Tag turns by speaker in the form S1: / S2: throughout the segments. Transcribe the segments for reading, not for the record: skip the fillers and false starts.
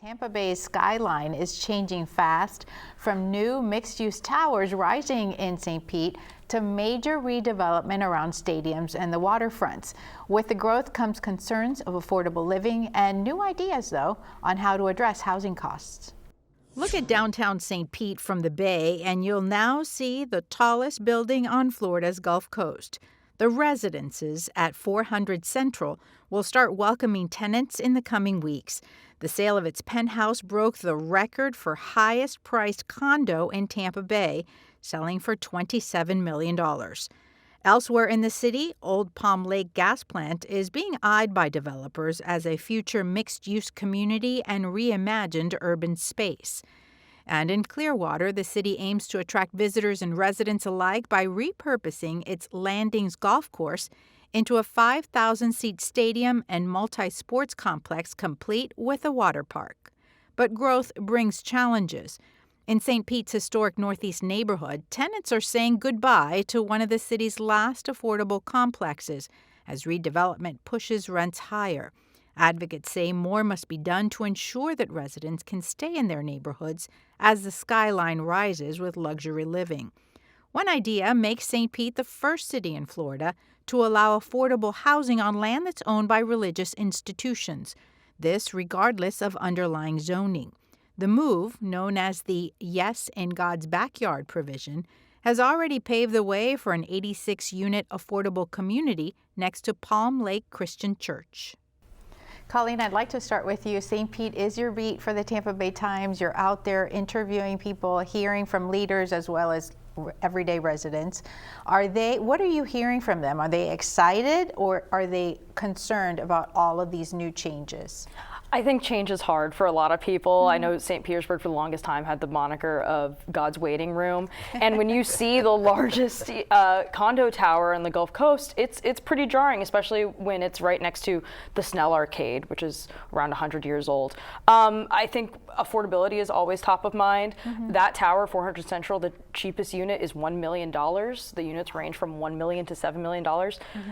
S1: Tampa Bay's skyline is changing fast, from new mixed-use towers rising in St. Pete to major redevelopment around stadiums and the waterfronts. With the growth comes concerns of affordable living and new ideas, though, on how to address housing costs. Look at downtown St. Pete from the Bay, and you'll now see the tallest building on Florida's Gulf Coast. The residences at 400 Central will start welcoming tenants in the coming weeks. The sale of its penthouse broke the record for highest-priced condo in Tampa Bay, selling for $27 million. Elsewhere in the city, Old Palm Lake Gas Plant is being eyed by developers as a future mixed-use community and reimagined urban space. And in Clearwater, the city aims to attract visitors and residents alike by repurposing its Landings Golf Course into a 5,000-seat stadium and multi-sports complex complete with a water park. But growth brings challenges. In St. Pete's historic Northeast neighborhood, tenants are saying goodbye to one of the city's last affordable complexes as redevelopment pushes rents higher. Advocates say more must be done to ensure that residents can stay in their neighborhoods as the skyline rises with luxury living. One idea makes St. Pete the first city in Florida to allow affordable housing on land that's owned by religious institutions, this regardless of underlying zoning. The move, known as the Yes in God's Backyard provision, has already paved the way for an 86-unit affordable community next to Palm Lake Christian Church. Colleen, I'd like to start with you. St. Pete is your beat for the Tampa Bay Times. You're out there interviewing people, hearing from leaders as well as everyday residents. What are you hearing from them? Are they excited or are they concerned about all of these new changes?
S2: I think change is hard for a lot of people. I know St. Petersburg for the longest time had the moniker of God's waiting room. And when you see the largest condo tower on the Gulf Coast, it's pretty jarring, especially when it's right next to the Snell Arcade, which is around 100 years old. I think affordability is always top of mind. That tower, 400 Central, the cheapest unit is $1 million. The units range from $1 million to $7 million.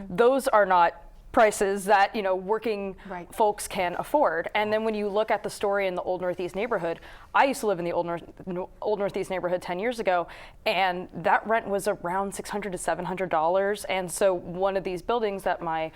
S2: Those are not prices that working folks can afford. And then when you look at the story in the Old Northeast neighborhood, I used to live in the Old Northeast neighborhood 10 years ago, and that rent was around $600 to $700. And so one of these buildings that my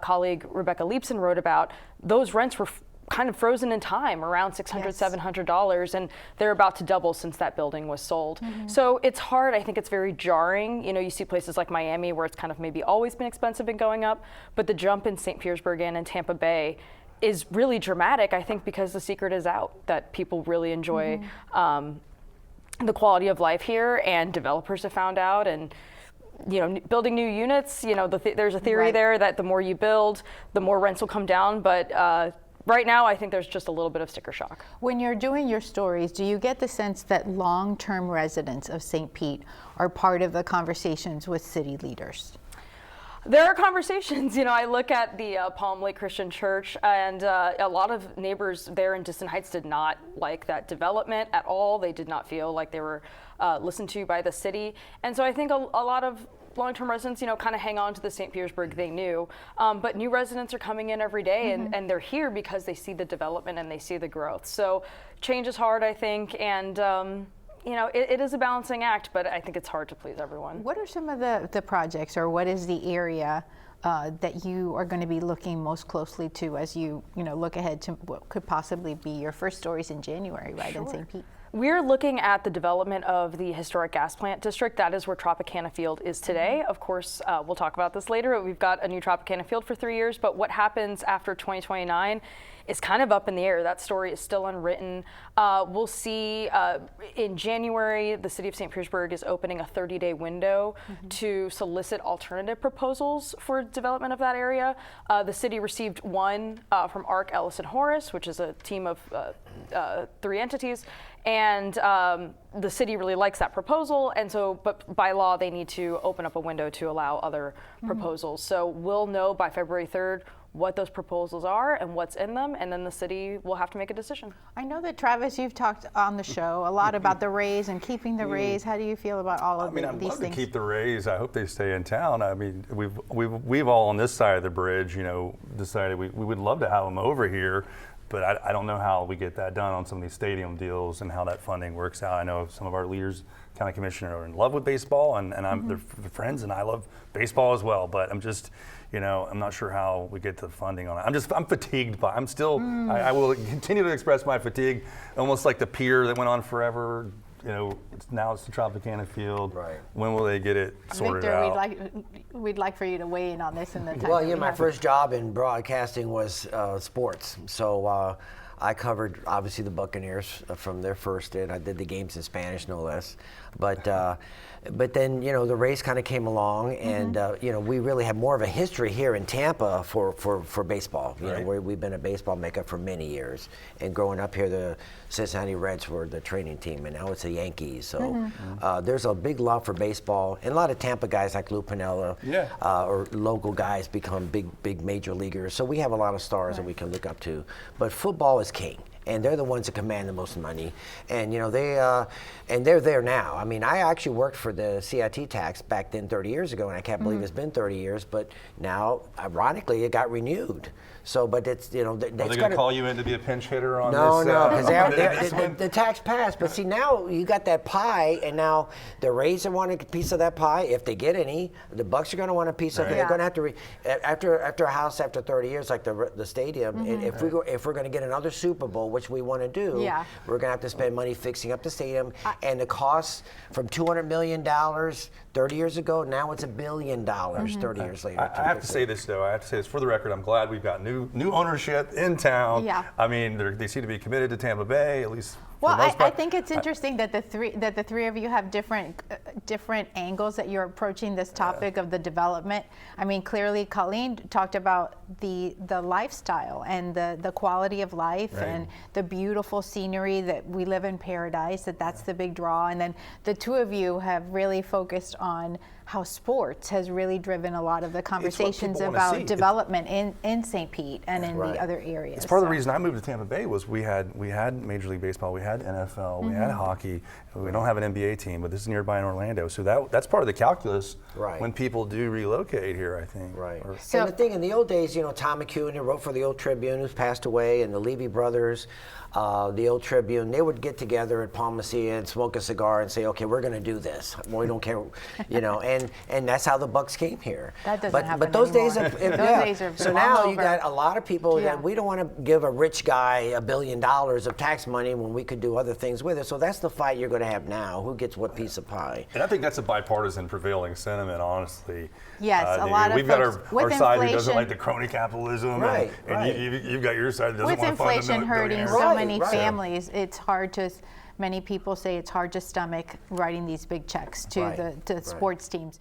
S2: colleague Rebecca Leipson wrote about, those rents were kind of frozen in time, around $600, $700, and they're about to double since that building was sold. So it's hard. I think it's very jarring. You see places like Miami where it's kind of maybe always been expensive and going up, but the jump in St. Petersburg and in Tampa Bay is really dramatic, I think, because the secret is out that people really enjoy the quality of life here, and developers have found out, and building new units, there's a theory there that the more you build, the more rents will come down, but right now, I think there's just a little bit of sticker shock. When you're doing your stories, do you get the sense that long-term residents of St. Pete are part of the conversations with city leaders? There are conversations. I look at the Palm Lake Christian Church, and a lot of neighbors there in Distant Heights did not like that development at all. They did not feel like they were listened to by the city. And so I think a lot of long-term residents, kind of hang on to the St. Petersburg they knew. But new residents are coming in every day, and they're here because they see the development and they see the growth. So change is hard, I think, and it is a balancing act, but I think it's hard to please everyone.
S1: What are some of the projects, or what is the area that you are going to be looking most closely to as you look ahead to what could possibly be your first stories in January, right, in St. Pete?
S2: We're looking at the development of the historic gas plant district. That is where Tropicana Field is today. Of course, we'll talk about this later. We've got a new Tropicana Field for 3 years, but what happens after 2029 is kind of up in the air. That story is still unwritten. We'll see in January, the city of St. Petersburg is opening a 30-day window to solicit alternative proposals for development of that area. The city received one from ARC, Ellis and Horace, which is a team of 3 entities. And the city really likes that proposal, and so, but by law, they need to open up a window to allow other proposals. So we'll know by February 3rd what those proposals are and what's in them, and then the city will have to make a decision.
S1: I know that, Travis, you've talked on the show a lot about the Rays and keeping the Rays. How do you feel about all of these things?
S3: I'd love to keep the Rays. I hope they stay in town. I mean, we've all on this side of the bridge, decided we would love to have them over here. But I don't know how we get that done on some of these stadium deals and how that funding works out. I know some of our leaders, county commissioner, are in love with baseball, and they're friends, and I love baseball as well. But I'm just, I'm not sure how we get the funding on it. I'm fatigued by. I'm still. I will continue to express my fatigue, almost like the pier that went on forever. Now it's the Tropicana Field.
S4: Right.
S3: When will they get it sorted
S1: Victor,
S3: out?
S1: we'd like for you to weigh in on this in the time.
S4: Well, my first job in broadcasting was sports. So I covered, obviously, the Buccaneers from their first in. I did the games in Spanish, no less. But then, the Rays kind of came along, and, we really have more of a history here in Tampa for baseball. We've been a baseball mecca for many years. And growing up here, the Cincinnati Reds were the training team, and now it's the Yankees. So there's a big love for baseball. And a lot of Tampa guys like Lou Piniella or local guys become big major leaguers. So we have a lot of stars that we can look up to. But football is king. And they're the ones that command the most money, and they're there now. I mean, I actually worked for the CIT tax back then 30 years ago, and I can't believe it's been 30 years. But now, ironically, it got renewed. So, but it's
S3: Are they going to call you in to be a pinch hitter on
S4: no,
S3: this?
S4: No, because the tax passed. But see, now you got that pie, and now the Rays want a piece of that pie if they get any. The Bucks are going to want a piece of it. They're going to have to after a house after 30 years, like the stadium. If we're going to get another Super Bowl, which we want to do, we're going to have to spend money fixing up the stadium. And the cost from $200 million 30 years ago, now it's $1 billion 30 years later.
S3: I have to say this, though. I have to say this for the record. I'm glad we've got new ownership in town.
S1: Yeah.
S3: I mean, they seem to be committed to Tampa Bay, at least.
S1: Well, I think it's interesting that the three of you have different angles that you're approaching this topic of the development. I mean, clearly, Colleen talked about the lifestyle and the quality of life and the beautiful scenery that we live in paradise. That's the big draw. And then the two of you have really focused on how sports has really driven a lot of the conversations about development in St. Pete and in the other areas.
S3: It's part of the reason I moved to Tampa Bay was we had Major League Baseball, we had NFL, we had hockey. We don't have an NBA team, but this is nearby in Orlando, so that's part of the calculus when people do relocate here, I think.
S4: Right. So and the thing in the old days, Tom McEwen, who wrote for the Old Tribune, who's passed away, and the Levy brothers, the Old Tribune, they would get together at Palm Messiah and smoke a cigar and say, okay, we're going to do this. We don't care, and that's how the Bucks came here.
S1: That doesn't happen
S4: But those
S1: anymore.
S4: days are so now you got a lot of people that we don't want to give a rich guy $1 billion of tax money when we could do other things with it. So that's the fight you're going to have now. Who gets what piece of pie?
S3: And I think that's a bipartisan prevailing sentiment, honestly.
S1: Yes, a lot of
S3: we've got our side who doesn't like the crony capitalism, and you've got your side that doesn't want to fund
S1: inflation hurting so many families, it's hard to. Many people say it's hard to stomach writing these big checks to the sports teams.